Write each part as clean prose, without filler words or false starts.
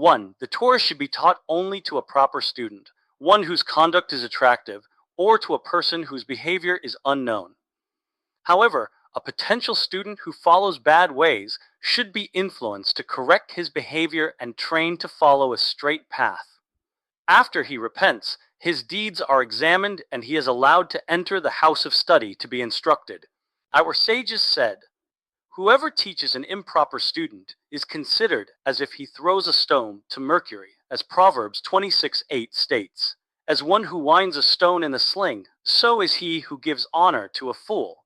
1. The Torah should be taught only to a proper student, one whose conduct is attractive, or to a person whose behavior is unknown. However, a potential student who follows bad ways should be influenced to correct his behavior and trained to follow a straight path. After he repents, his deeds are examined and he is allowed to enter the house of study to be instructed. Our sages said, "Whoever teaches an improper student is considered as if he throws a stone to Mercury," as Proverbs 26:8 states. "As one who winds a stone in a sling, so is he who gives honor to a fool.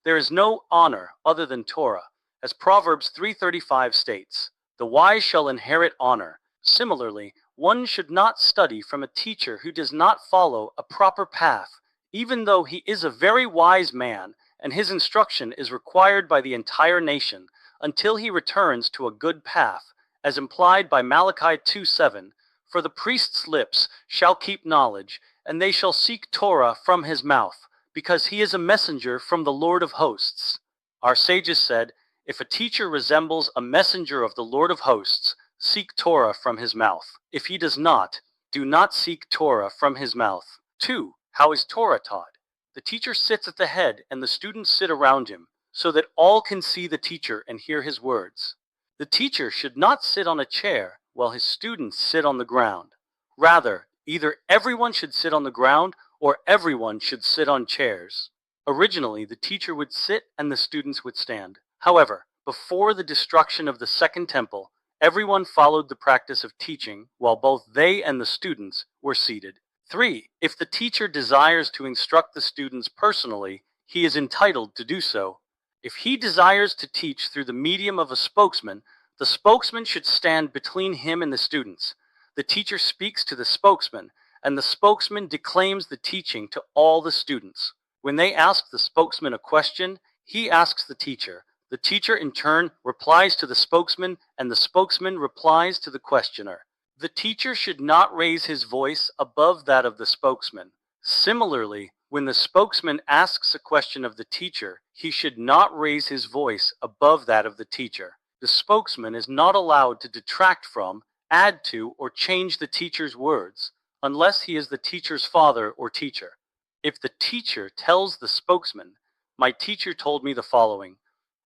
There is no honor other than Torah," as Proverbs 3:35 states. "The wise shall inherit honor." Similarly, one should not study from a teacher who does not follow a proper path, even though he is a very wise man and his instruction is required by the entire nation, until he returns to a good path, as implied by Malachi 2:7. "For the priest's lips shall keep knowledge, and they shall seek Torah from his mouth, because he is a messenger from the Lord of hosts." Our sages said, if a teacher resembles a messenger of the Lord of hosts, seek Torah from his mouth. If he does not, do not seek Torah from his mouth. 2. How is Torah taught? The teacher sits at the head and the students sit around him, so that all can see the teacher and hear his words. The teacher should not sit on a chair while his students sit on the ground. Rather, either everyone should sit on the ground or everyone should sit on chairs. Originally, the teacher would sit and the students would stand. However, before the destruction of the Second Temple, everyone followed the practice of teaching while both they and the students were seated. 3. If the teacher desires to instruct the students personally, he is entitled to do so. If he desires to teach through the medium of a spokesman, the spokesman should stand between him and the students. The teacher speaks to the spokesman, and the spokesman declaims the teaching to all the students. When they ask the spokesman a question, he asks the teacher. The teacher in turn replies to the spokesman, and the spokesman replies to the questioner. The teacher should not raise his voice above that of the spokesman. Similarly, when the spokesman asks a question of the teacher, he should not raise his voice above that of the teacher. The spokesman is not allowed to detract from, add to, or change the teacher's words, unless he is the teacher's father or teacher. If the teacher tells the spokesman, "My teacher told me the following,"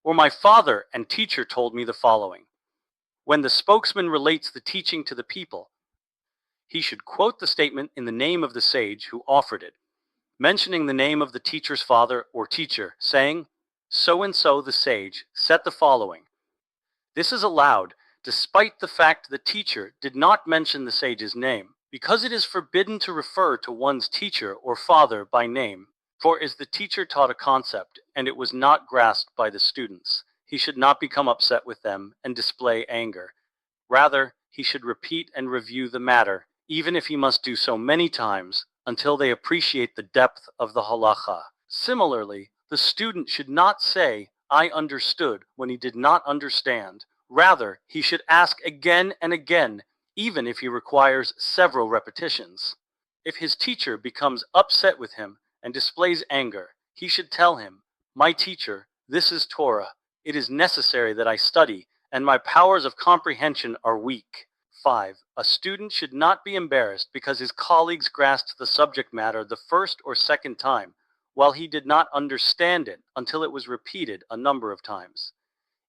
or "My father and teacher told me the following," when the spokesman relates the teaching to the people, he should quote the statement in the name of the sage who offered it, mentioning the name of the teacher's father or teacher, saying, "So and so the sage said the following." This is allowed despite the fact the teacher did not mention the sage's name, because it is forbidden to refer to one's teacher or father by name. For as the teacher taught a concept and it was not grasped by the students, he should not become upset with them and display anger. Rather, he should repeat and review the matter, even if he must do so many times, until they appreciate the depth of the Halakha. Similarly, the student should not say, "I understood," when he did not understand. Rather, he should ask again and again, even if he requires several repetitions. If his teacher becomes upset with him and displays anger, he should tell him, "My teacher, this is Torah. It is necessary that I study, and my powers of comprehension are weak." 5. A student should not be embarrassed because his colleagues grasped the subject matter the first or second time, while he did not understand it until it was repeated a number of times.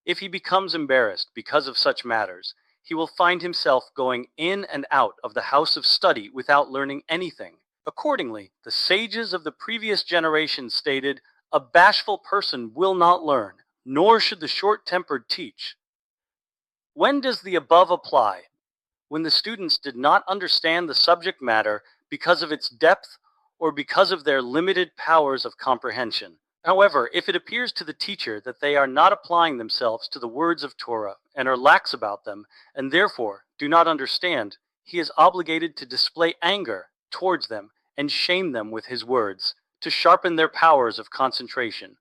If he becomes embarrassed because of such matters, he will find himself going in and out of the house of study without learning anything. Accordingly, the sages of the previous generation stated, "A bashful person will not learn, nor should the short-tempered teach." When does the above apply? When the students did not understand the subject matter because of its depth or because of their limited powers of comprehension. However, if it appears to the teacher that they are not applying themselves to the words of Torah and are lax about them, and therefore do not understand, he is obligated to display anger towards them and shame them with his words, to sharpen their powers of concentration.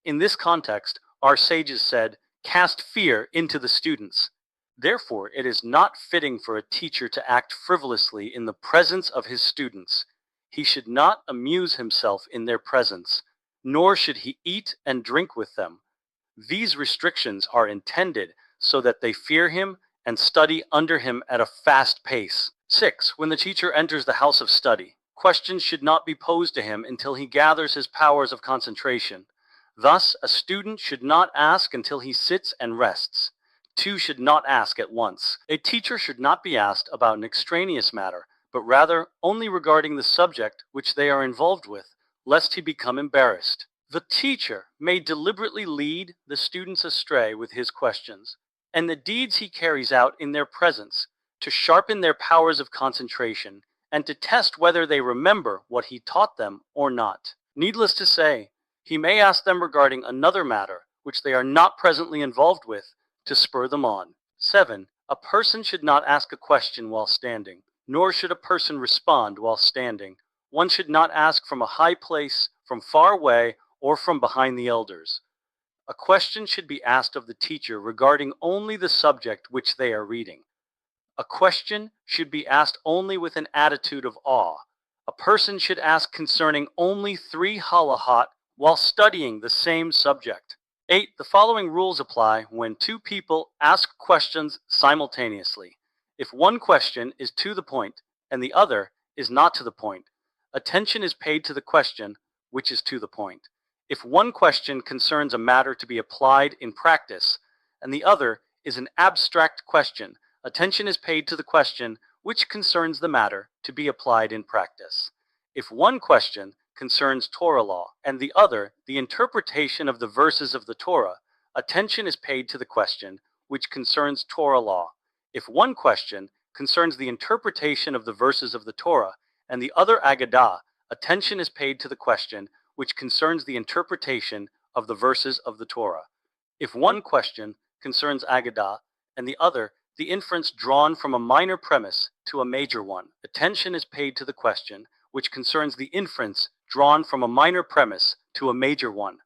In this context, our sages said, "Cast fear into the students." Therefore, it is not fitting for a teacher to act frivolously in the presence of his students. He should not amuse himself in their presence, nor should he eat and drink with them. These restrictions are intended so that they fear him and study under him at a fast pace. 6. When the teacher enters the house of study, questions should not be posed to him until he gathers his powers of concentration. Thus, a student should not ask until he sits and rests. 2 should not ask at once. A teacher should not be asked about an extraneous matter, but rather only regarding the subject which they are involved with, lest he become embarrassed. The teacher may deliberately lead the students astray with his questions, and the deeds he carries out in their presence, to sharpen their powers of concentration, and to test whether they remember what he taught them or not. Needless to say, he may ask them regarding another matter, which they are not presently involved with, to spur them on. 7. A person should not ask a question while standing, nor should a person respond while standing. One should not ask from a high place, from far away, or from behind the elders. A question should be asked of the teacher regarding only the subject which they are reading. A question should be asked only with an attitude of awe. A person should ask concerning only 3 halachot while studying the same subject. 8. The following rules apply when 2 people ask questions simultaneously. If one question is to the point and the other is not to the point, attention is paid to the question which is to the point. If one question concerns a matter to be applied in practice and the other is an abstract question, attention is paid to the question which concerns the matter to be applied in practice. If one question concerns Torah law and the other the interpretation of the verses of the Torah, attention is paid to the question which concerns Torah law. If one question concerns the interpretation of the verses of the Torah and the other Agadah, attention is paid to the question which concerns the interpretation of the verses of the Torah. If one question concerns Agadah and the other the inference drawn from a minor premise to a major one, attention is paid to the question which concerns the inference drawn from a minor premise to a major one.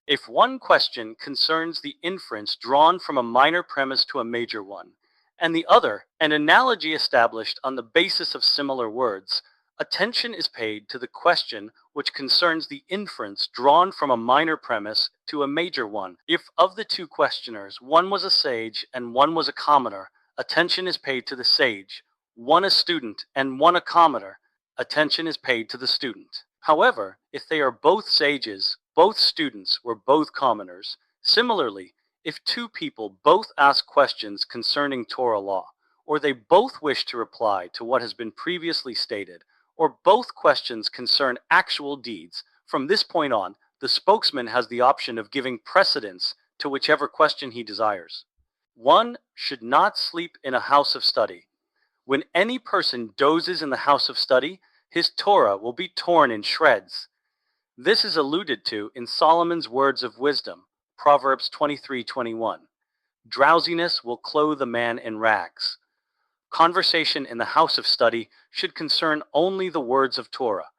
If one question concerns the inference drawn from a minor premise to a major one, and the other an analogy established on the basis of similar words, attention is paid to the question which concerns the inference drawn from a minor premise to a major one. If of the 2 questioners one was a sage and one was a commoner, attention is paid to the sage. One a student and one a commoner, attention is paid to the student. However, if they are both sages, both students, or both commoners, similarly, if 2 people both ask questions concerning Torah law, or they both wish to reply to what has been previously stated, or both questions concern actual deeds, from this point on, the spokesman has the option of giving precedence to whichever question he desires. 1 should not sleep in a house of study. When any person dozes in the house of study, his Torah will be torn in shreds. This is alluded to in Solomon's words of wisdom, Proverbs 23:21. Drowsiness will clothe a man in rags. Conversation in the house of study should concern only the words of Torah.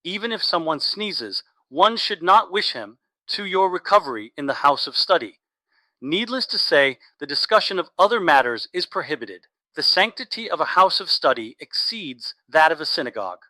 Even if someone sneezes, one should not wish him to your recovery in the house of study. Needless to say, the discussion of other matters is prohibited. The sanctity of a house of study exceeds that of a synagogue.